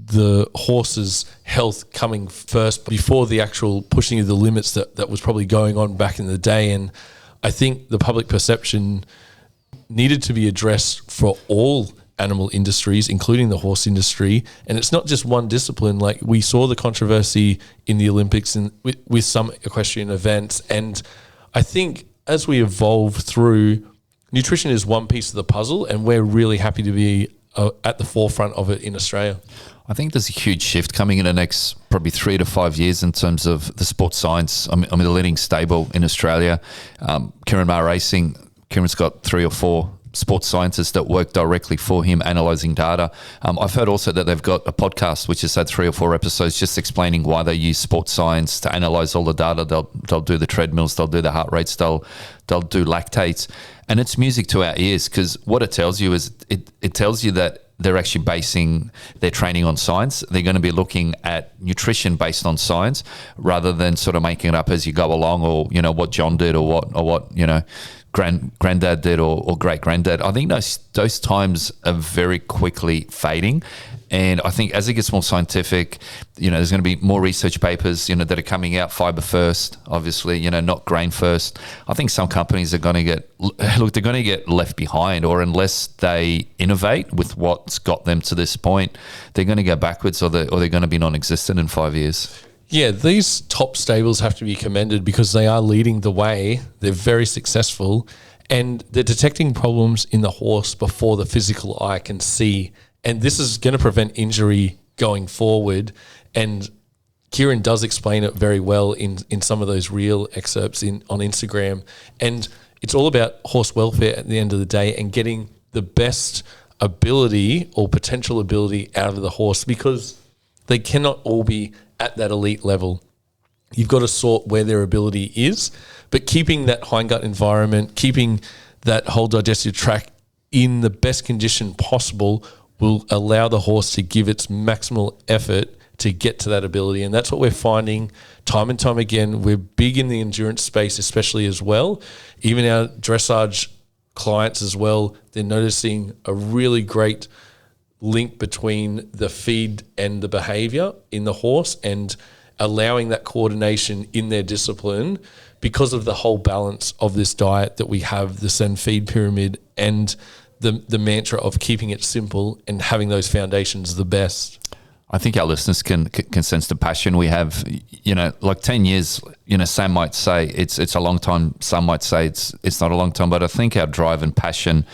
the horse's health coming first before the actual pushing of the limits that was probably going on back in the day. And I think the public perception needed to be addressed for all animal industries, including the horse industry. And it's not just one discipline. Like we saw the controversy in the Olympics and with some equestrian events. And I think as we evolve through, nutrition is one piece of the puzzle, and we're really happy to be at the forefront of it in Australia. I think there's a huge shift coming in the next probably 3 to 5 years in terms of the sports science. I'm the leading stable in Australia. Kieran Maher Racing, Kieran's got 3 or 4 sports scientists that work directly for him, analysing data. I've heard also that they've got a podcast which has had 3 or 4 episodes just explaining why they use sports science to analyse all the data. They'll do the treadmills, they'll do the heart rates, they'll do lactates. And it's music to our ears, because what it tells you is it tells you that they're actually basing their training on science. They're going to be looking at nutrition based on science rather than sort of making it up as you go along, or what John did or what granddad did or great granddad. I think those times are very quickly fading. And I think as it gets more scientific, there's going to be more research papers, that are coming out fiber first, obviously, not grain first. I think some companies are going to get left behind, or unless they innovate with what's got them to this point, they're going to go backwards, or they're going to be non-existent in 5 years. Yeah, these top stables have to be commended because they are leading the way. They're very successful, and they're detecting problems in the horse before the physical eye can see. And this is going to prevent injury going forward. And Kieran does explain it very well in some of those reel excerpts on Instagram. And it's all about horse welfare at the end of the day, and getting the best ability or potential ability out of the horse, because they cannot all be at that elite level. You've got to sort where their ability is, but keeping that hindgut environment, keeping that whole digestive tract in the best condition possible will allow the horse to give its maximal effort to get to that ability. And that's what we're finding time and time again. We're big in the endurance space, especially as well. Even our dressage clients as well, they're noticing a really great link between the feed and the behavior in the horse, and allowing that coordination in their discipline because of the whole balance of this diet that we have, the CEN feed pyramid, and the mantra of keeping it simple and having those foundations the best. I think our listeners can sense the passion we have. Like 10 years, some might say it's a long time, some might say it's not a long time, but I think our drive and passion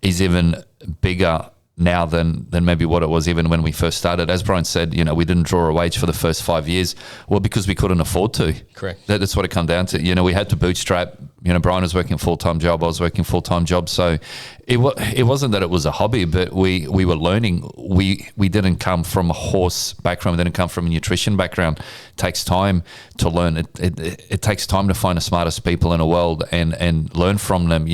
is even bigger now than maybe what it was even when we first started. As Bryan said, we didn't draw a wage for the first 5 years. Well, because we couldn't afford to. Correct. That's what it come down to. We had to bootstrap. Bryan was working a full-time job. I was working a full-time job. So it wasn't that it was a hobby, but we were learning. We didn't come from a horse background. We didn't come from a nutrition background. It takes time to learn. It takes time to find the smartest people in the world and learn from them,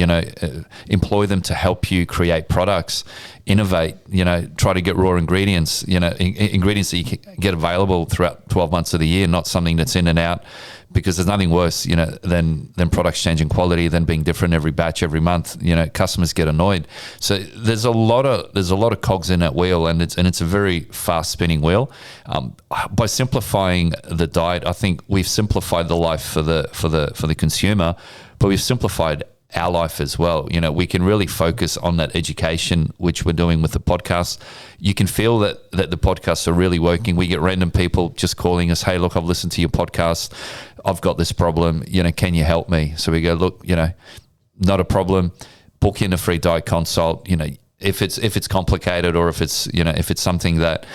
employ them to help you create products, innovate, try to get raw ingredients, ingredients that you can get available throughout 12 months of the year, not something that's in and out, because there's nothing worse, than products changing quality, than being different every batch, every month. Customers get annoyed. So there's a lot of cogs in that wheel, and it's a very fast spinning wheel. By simplifying the diet, I think we've simplified the life for the consumer, but we've simplified our life as well. We can really focus on that education, which we're doing with the podcast. You can feel that the podcasts are really working. We get random people just calling us, hey, look, I've listened to your podcast. I've got this problem. Can you help me? So we go, look, not a problem. Book in a free diet consult. If it's complicated, or if it's something that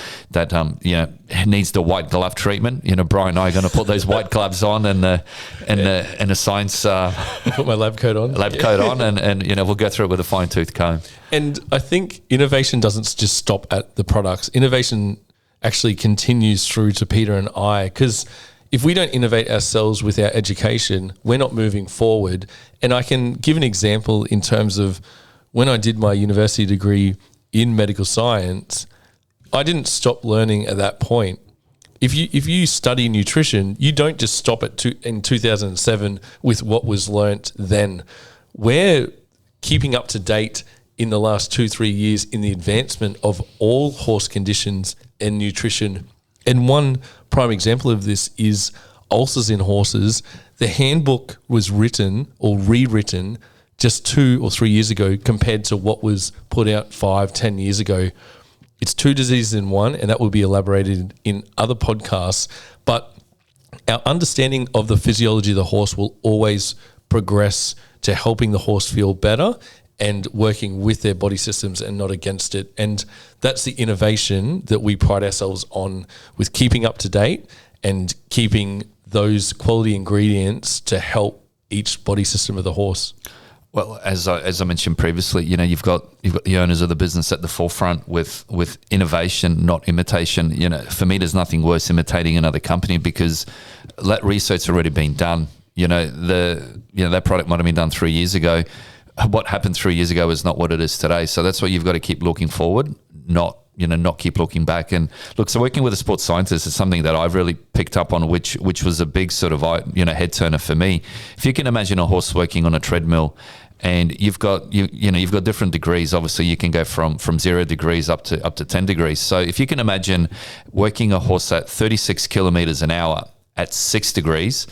needs the white glove treatment, Bryan and I are going to put those white gloves on and the science put my lab coat on, and we'll go through it with a fine tooth comb. And I think innovation doesn't just stop at the products. Innovation actually continues through to Peter and I, because if we don't innovate ourselves with our education, we're not moving forward. And I can give an example in terms of when I did my university degree in medical science, I didn't stop learning at that point. If you study nutrition, you don't just stop in 2007 with what was learnt then. We're keeping up to date in the last 2-3 years in the advancement of all horse conditions and nutrition. And one prime example of this is ulcers in horses. The handbook was written or rewritten just 2 or 3 years ago compared to what was put out 5-10 years ago. It's 2 diseases in one, and that will be elaborated in other podcasts. But our understanding of the physiology of the horse will always progress to helping the horse feel better and working with their body systems and not against it. And that's the innovation that we pride ourselves on, with keeping up to date and keeping those quality ingredients to help each body system of the horse. Well, as I mentioned previously, you've got the owners of the business at the forefront with innovation, not imitation. For me, there's nothing worse imitating another company, because that research's already been done. That product might have been done 3 years ago. What happened 3 years ago is not what it is today. So that's why you've got to keep looking forward, not keep looking back. And look, so working with a sports scientist is something that I've really picked up on, which was a big sort of head turner for me. If you can imagine a horse working on a treadmill, and you've got different degrees. Obviously, you can go from 0 degrees up to 10 degrees. So if you can imagine working a horse at 36 kilometers an hour at 6 degrees,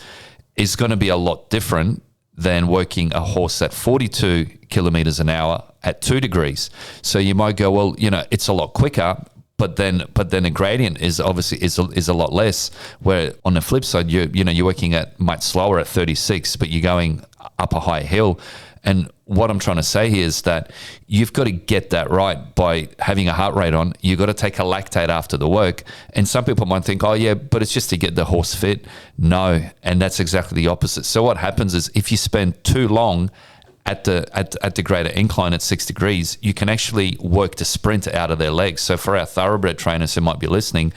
is going to be a lot different than working a horse at 42 kilometers an hour at 2 degrees. So you might go, well, it's a lot quicker, but then the gradient is obviously is a lot less. Where on the flip side, you're working at much slower at 36, but you're going up a high hill. And what I'm trying to say here is that you've got to get that right by having a heart rate on. You've got to take a lactate after the work. And some people might think, oh, yeah, but it's just to get the horse fit. No, and that's exactly the opposite. So what happens is if you spend too long at the greater incline at 6 degrees, you can actually work the sprint out of their legs. So for our thoroughbred trainers who might be listening,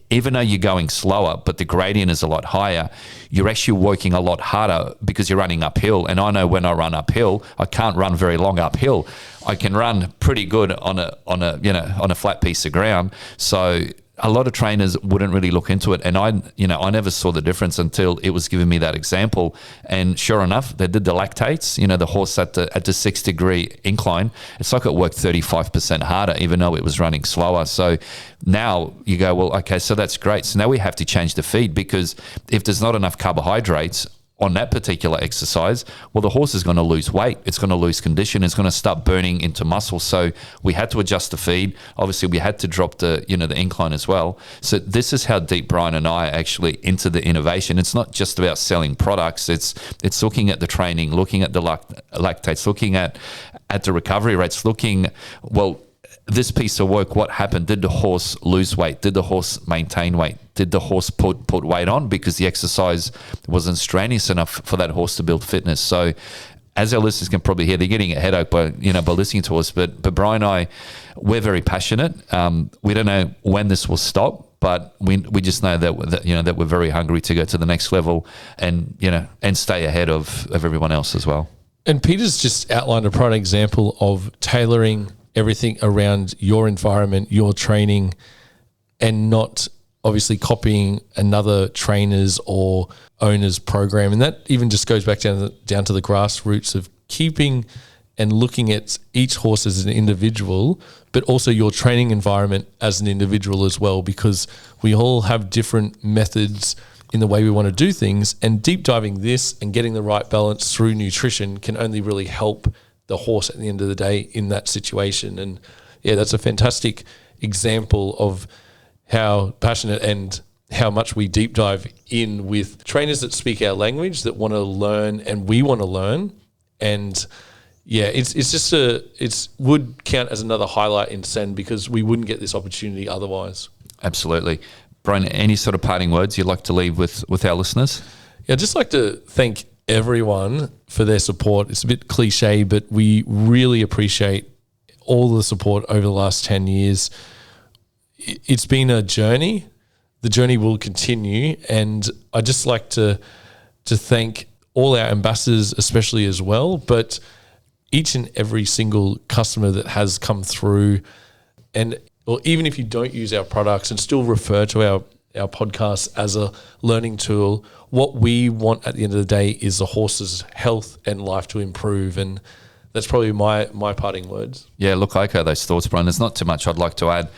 even though you're going slower, but the gradient is a lot higher, you're actually working a lot harder because you're running uphill. And I know when I run uphill, I can't run very long uphill. I can run pretty good on a flat piece of ground. So a lot of trainers wouldn't really look into it. And I never saw the difference until it was giving me that example. And sure enough, they did the lactates, the horse at the 6 degree incline. It's like it worked 35% harder, even though it was running slower. So now you go, well, okay, so that's great. So now we have to change the feed, because if there's not enough carbohydrates on that particular exercise, well, the horse is going to lose weight. It's going to lose condition. It's going to start burning into muscle. So we had to adjust the feed. Obviously, we had to drop the incline as well. So this is how deep Bryan and I are actually into the innovation. It's not just about selling products. It's looking at the training, looking at the lactates, looking at the recovery rates, this piece of work, what happened? Did the horse lose weight? Did the horse maintain weight? Did the horse put weight on because the exercise wasn't strenuous enough for that horse to build fitness? So as our listeners can probably hear, they're getting a headache by listening to us. But Bryan and I, we're very passionate. We don't know when this will stop, but we just know that we're very hungry to go to the next level and stay ahead of everyone else as well. And Peter's just outlined a prime example of tailoring everything around your environment, your training, and not obviously copying another trainer's or owner's program. And that even just goes back down to the grassroots of keeping and looking at each horse as an individual, but also your training environment as an individual as well, because we all have different methods in the way we want to do things, and deep diving this and getting the right balance through nutrition can only really help the horse at the end of the day in that situation. And yeah, that's a fantastic example of how passionate and how much we deep dive in with trainers that speak our language, that want to learn and we want to learn. And yeah, it's would count as another highlight in CEN because we wouldn't get this opportunity otherwise. Absolutely. Bryan, any sort of parting words you'd like to leave with our listeners? Yeah, I'd just like to thank everyone for their support. It's a bit cliche, but we really appreciate all the support over the last 10 years. It's been a journey. The journey will continue. And I'd just like to thank all our ambassadors especially as well, but each and every single customer that has come through, and or even if you don't use our products and still refer to our podcast as a learning tool, what we want at the end of the day is the horse's health and life to improve. And that's probably my parting words. Yeah, look, I echo those thoughts, Bryan. There's not too much I'd like to add.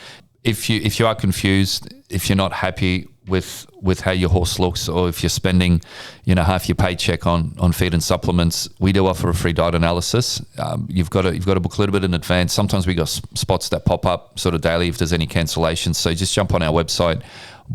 If you are confused, if you're not happy with how your horse looks, or if you're spending half your paycheck on feed and supplements, we do offer a free diet analysis. You've got to book a little bit in advance. Sometimes we got spots that pop up sort of daily if there's any cancellations. So just jump on our website,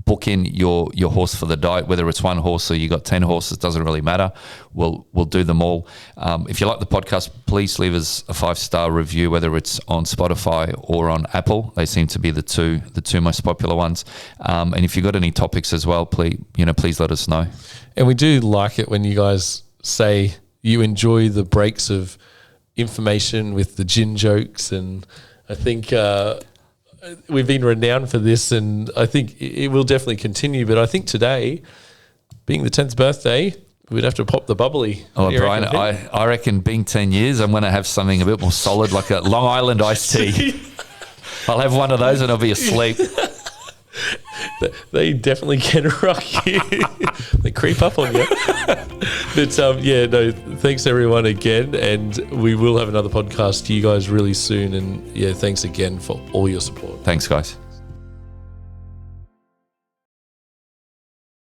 book in your horse for the diet, whether it's one horse or you got 10 horses, doesn't really matter. We'll do them all. If you like the podcast, please leave us a 5-star review, whether it's on Spotify or on Apple. They seem to be the two most popular ones. And if you've got any topics as well, please let us know. And we do like it when you guys say you enjoy the breaks of information with the gin jokes, and I think we've been renowned for this, and I think it will definitely continue. But I think today, being the 10th birthday, we'd have to pop the bubbly. Oh, Bryan, I reckon being 10 years, I'm going to have something a bit more solid, like a Long Island iced tea. I'll have one of those and I'll be asleep. They definitely can rock you. They creep up on you. But thanks everyone again, and we will have another podcast to you guys really soon. And yeah, thanks again for all your support. Thanks, guys.